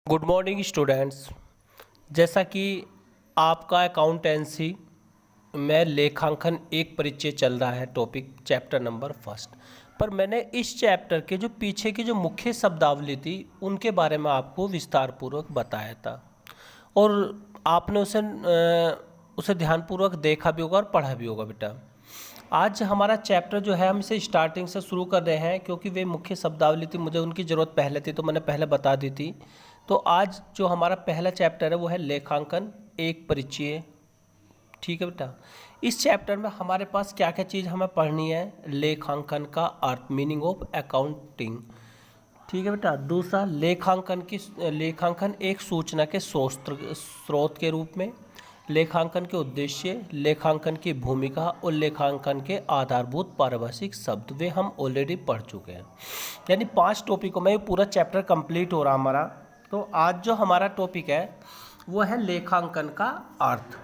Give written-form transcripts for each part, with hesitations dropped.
Good morning students. जैसा कि आपका अकाउंटेंसी में लेखांकन एक परिचय चल रहा है, टॉपिक चैप्टर नंबर फर्स्ट पर मैंने इस चैप्टर के जो पीछे की जो मुख्य शब्दावली थी उनके बारे में आपको विस्तार पूर्वक बताया था और आपने उसे ध्यानपूर्वक देखा भी होगा और पढ़ा भी होगा। बेटा आज हमारा चैप्टर जो है हम इसे स्टार्टिंग से शुरू कर रहे हैं क्योंकि वे मुख्य शब्दावली थी, मुझे उनकी ज़रूरत पहले थी तो मैंने पहले बता दी थी। तो आज जो हमारा पहला चैप्टर है वो है लेखांकन एक परिचय। ठीक है बेटा, इस चैप्टर में हमारे पास क्या क्या चीज़ हमें पढ़नी है। लेखांकन का अर्थ, मीनिंग ऑफ अकाउंटिंग। ठीक है बेटा। दूसरा, लेखांकन एक सूचना के स्रोत के रूप में, लेखांकन के उद्देश्य, लेखांकन की भूमिका और लेखांकन के आधारभूत पारिभाषिक शब्द वे हम ऑलरेडी पढ़ चुके हैं। यानी 5 टॉपिकों में पूरा चैप्टर कंप्लीट हो रहा हमारा। तो आज जो हमारा टॉपिक है वो है लेखांकन का अर्थ।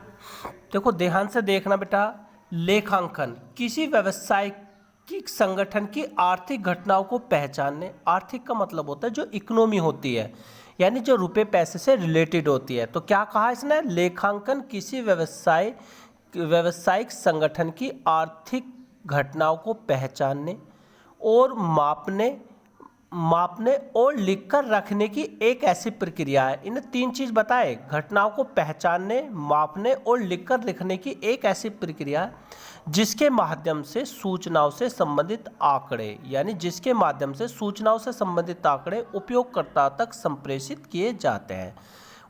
देखो ध्यान से देखना बेटा, लेखांकन किसी व्यावसायिक संगठन की आर्थिक घटनाओं को पहचानने, आर्थिक का मतलब होता है जो इकोनॉमी होती है यानी जो रुपए पैसे से रिलेटेड होती है। तो क्या कहा इसने, लेखांकन किसी व्यावसायिक संगठन की आर्थिक घटनाओं को पहचानने और मापने और लिखकर रखने की एक ऐसी प्रक्रिया है। इन्हें 3 चीज बताए, घटनाओं को पहचानने, मापने और लिखकर लिखने की एक ऐसी प्रक्रिया है जिसके माध्यम से सूचनाओं से संबंधित आंकड़े, यानी जिसके माध्यम से सूचनाओं से संबंधित आंकड़े उपयोगकर्ता तक संप्रेषित किए जाते हैं।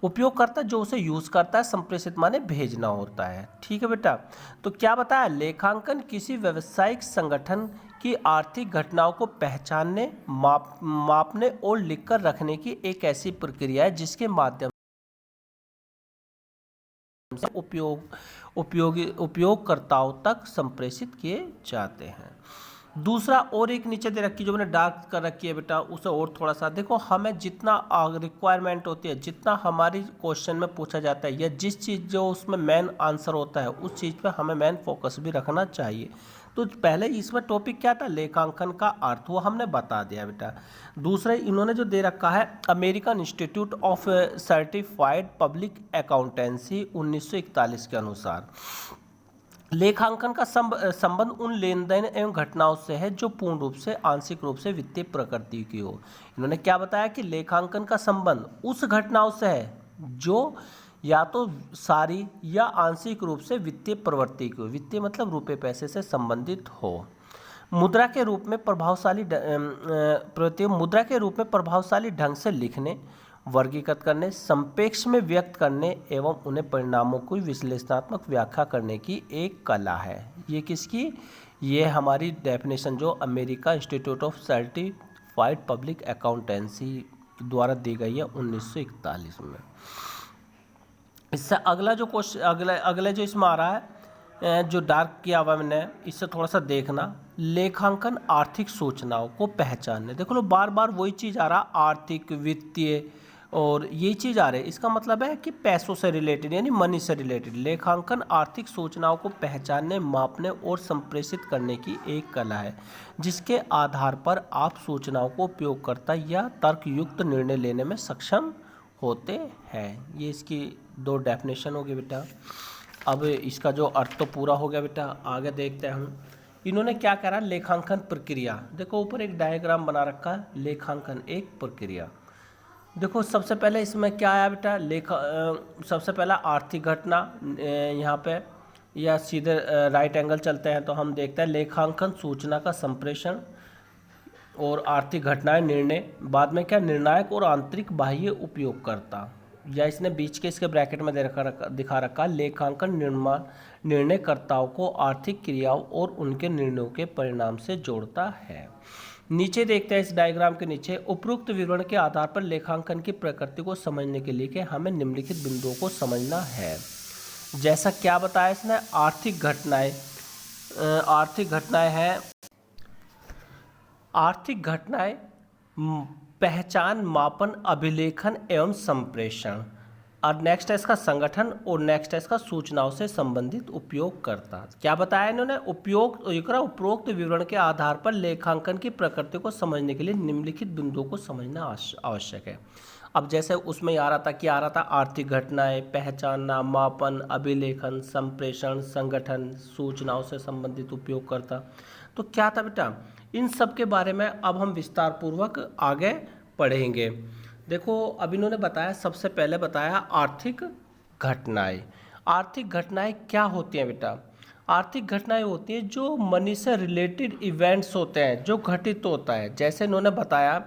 उपयोगकर्ता जो उसे यूज करता है, संप्रेषित माने भेजना होता है। ठीक है बेटा। तो क्या बताया, लेखांकन किसी व्यावसायिक संगठन की आर्थिक घटनाओं को पहचानने, मापने और लिखकर रखने की एक ऐसी प्रक्रिया है जिसके माध्यम से उपयोगकर्ताओं तक संप्रेषित किए जाते हैं। दूसरा, और एक नीचे दे रखी जो मैंने डार्क कर रखी है बेटा, उसे और थोड़ा सा देखो। हमें जितना रिक्वायरमेंट होती है, जितना हमारी क्वेश्चन में पूछा जाता है या जिस चीज़ जो उसमें मेन आंसर होता है उस चीज़ पे हमें मेन फोकस भी रखना चाहिए। तो पहले इसमें टॉपिक क्या था, लेखांकन का अर्थ, वो हमने बता दिया बेटा। दूसरा इन्होंने जो दे रखा है, American institute of certified public accountancy 1941 के अनुसार लेखांकन का संबंध उन लेन देन एवं घटनाओं से है जो पूर्ण रूप से, आंशिक रूप से वित्तीय प्रकृति की हो। इन्होंने क्या बताया कि लेखांकन का संबंध उस घटनाओं से है जो या तो सारी या आंशिक रूप से वित्तीय प्रवृत्ति की हो। वित्तीय मतलब रुपए पैसे से संबंधित हो। मुद्रा के रूप में प्रभावशाली ढंग से लिखने, वर्गीकृत करने, संक्षेप में व्यक्त करने एवं उन्हें परिणामों की विश्लेषणात्मक व्याख्या करने की एक कला है। ये किसकी, ये हमारी डेफिनेशन जो America institute of certified public accountancy द्वारा दी गई है 1941 में। इससे अगला जो क्वेश्चन, अगले जो इसमें आ रहा है, जो डार्क किया हुआ मैंने, इससे थोड़ा सा देखना। लेखांकन आर्थिक सूचनाओं को पहचानने, देखो लो बार बार वही चीज़ आ रहा, आर्थिक, वित्तीय और ये चीज़ आ रही है। इसका मतलब है कि पैसों से रिलेटेड यानी मनी से रिलेटेड। लेखांकन आर्थिक सूचनाओं को पहचानने, मापने और संप्रेषित करने की एक कला है जिसके आधार पर आप सूचनाओं को उपयोगकर्ता या तर्कयुक्त निर्णय लेने में सक्षम होते हैं। ये इसकी 2 डेफिनेशन हो गई बेटा। अब इसका जो अर्थ तो पूरा हो गया बेटा, आगे देखते हैं हम। इन्होंने क्या करा, लेखांकन प्रक्रिया, देखो ऊपर एक डायग्राम बना रखा है, लेखांकन एक प्रक्रिया। देखो सबसे पहले इसमें क्या आया बेटा, सबसे पहला आर्थिक घटना, यहाँ पे या सीधे राइट एंगल चलते हैं तो हम देखते हैं लेखांकन सूचना का संप्रेषण और आर्थिक घटनाएं, निर्णय, बाद में क्या, निर्णायक और आंतरिक बाह्य उपयोगकर्ता, या इसने बीच के इसके ब्रैकेट में दिखा रखा, लेखांकन निर्णयकर्ताओं को आर्थिक क्रियाओं और उनके निर्णयों के परिणाम से जोड़ता है। नीचे देखते हैं इस डायग्राम के नीचे, उपरोक्त विवरण के आधार पर लेखांकन की प्रकृति को समझने के लिए कि हमें निम्नलिखित बिंदुओं को समझना है। जैसा क्या बताया इसने, आर्थिक घटनाएं पहचान, मापन, अभिलेखन एवं संप्रेषण, और नेक्स्ट है इसका संगठन, और नेक्स्ट है इसका सूचनाओं से संबंधित उपयोगकर्ता। क्या बताया इन्होंने, उपरोक्त विवरण के आधार पर लेखांकन की प्रकृति को समझने के लिए निम्नलिखित बिंदुओं को समझना आवश्यक है। अब जैसे उसमें आ रहा था आर्थिक घटनाएं, पहचानना, मापन, अभिलेखन, संप्रेषण, संगठन, सूचनाओं से संबंधित उपयोगकर्ता। तो क्या था बेटा, इन सब के बारे में अब हम विस्तार पूर्वक आगे पढ़ेंगे। देखो अब इन्होंने बताया, सबसे पहले बताया आर्थिक घटनाएं। आर्थिक घटनाएं क्या होती हैं बेटा? आर्थिक घटनाएं होती हैं जो मनी से रिलेटेड इवेंट्स होते हैं, जो घटित होता है। जैसे इन्होंने बताया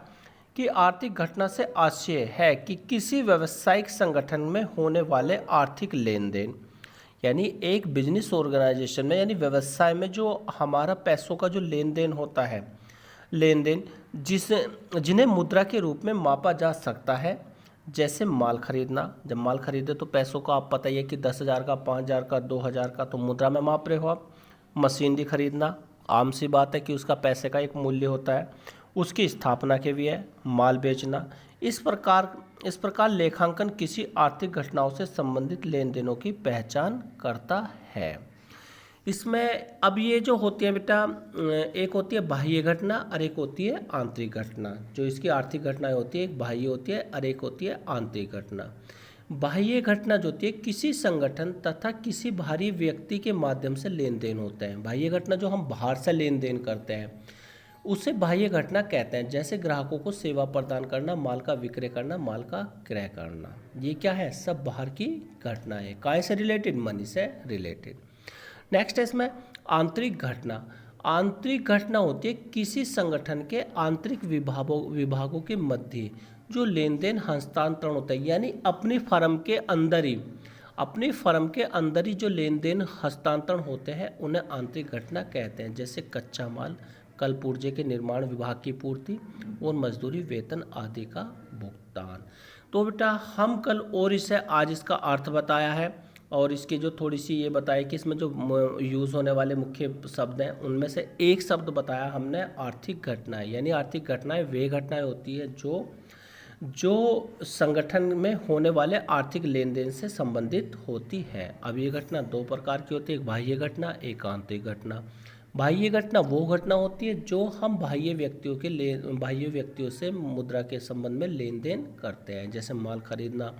कि आर्थिक घटना से आशय है कि किसी व्यावसायिक संगठन में होने वाले आर्थिक लेन देन, यानी एक बिजनेस ऑर्गेनाइजेशन में, यानी व्यवसाय में जो हमारा पैसों का जो लेन देन होता है, लेन देन जिन्हें मुद्रा के रूप में मापा जा सकता है। जैसे माल खरीदना, जब माल खरीदे तो पैसों का आप पता ही है कि 10,000 का, 5,000 का, 2,000 का, तो मुद्रा में माप रहे हो आप। मशीनरी खरीदना, आम सी बात है कि उसका पैसे का एक मूल्य होता है, उसकी स्थापना के भी है। माल बेचना, इस प्रकार लेखांकन किसी आर्थिक घटनाओं से संबंधित लेन देनों की पहचान करता है। इसमें अब ये जो होती है बेटा, एक होती है बाह्य घटना और एक होती है आंतरिक घटना। जो इसकी आर्थिक घटनाएं होती है, एक बाह्य होती है और एक होती है आंतरिक घटना। बाह्य घटना जो होती है किसी संगठन तथा किसी बाहरी व्यक्ति के माध्यम से लेन देन होते हैं। बाह्य घटना जो हम बाहर से लेन देन करते हैं उसे बाह्य घटना कहते हैं। जैसे ग्राहकों को सेवा प्रदान करना, माल का विक्रय करना, माल का क्रय करना, ये क्या है? सब बाहर की घटना है। काय से रिलेटेड? मनी से रिलेटेड। नेक्स्ट है इसमें आंतरिक घटना। आंतरिक घटना होती है किसी संगठन के आंतरिक विभागों के मध्य जो लेन देन हस्तांतरण होता है, यानी अपनी फर्म के अंदर ही जो लेन देन हस्तांतरण होते हैं उन्हें आंतरिक घटना कहते हैं। जैसे कच्चा माल, कल पुर्जे के निर्माण विभाग की पूर्ति और मजदूरी, वेतन आदि का भुगतान। तो बेटा हम कल और इसे आज इसका अर्थ बताया है और इसकी जो थोड़ी सी ये बताया कि इसमें जो यूज़ होने वाले मुख्य शब्द हैं उनमें से एक शब्द बताया हमने आर्थिक घटनाएं। यानी आर्थिक घटनाएं वे घटनाएं होती है जो संगठन में होने वाले आर्थिक लेन देन से संबंधित होती है। अब ये घटना दो प्रकार की होती है, एक बाह्य घटना, एक आंतरिक घटना। बाह्य घटना वो घटना होती है जो हम बाह्य व्यक्तियों से मुद्रा के संबंध में लेन देन करते हैं। जैसे माल खरीदना,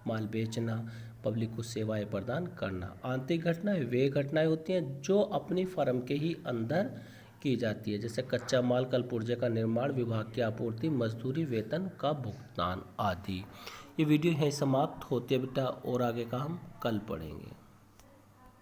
माल बेचना, पब्लिक को सेवाएं प्रदान करना। आंतरिक घटनाएं वे घटनाएं होती हैं जो अपनी फर्म के ही अंदर की जाती है। जैसे कच्चा माल, कल पुर्जे का निर्माण, विभाग की आपूर्ति, मजदूरी, वेतन का भुगतान आदि। ये वीडियो यहीं समाप्त होती है बेटा और आगे का हम कल पढ़ेंगे।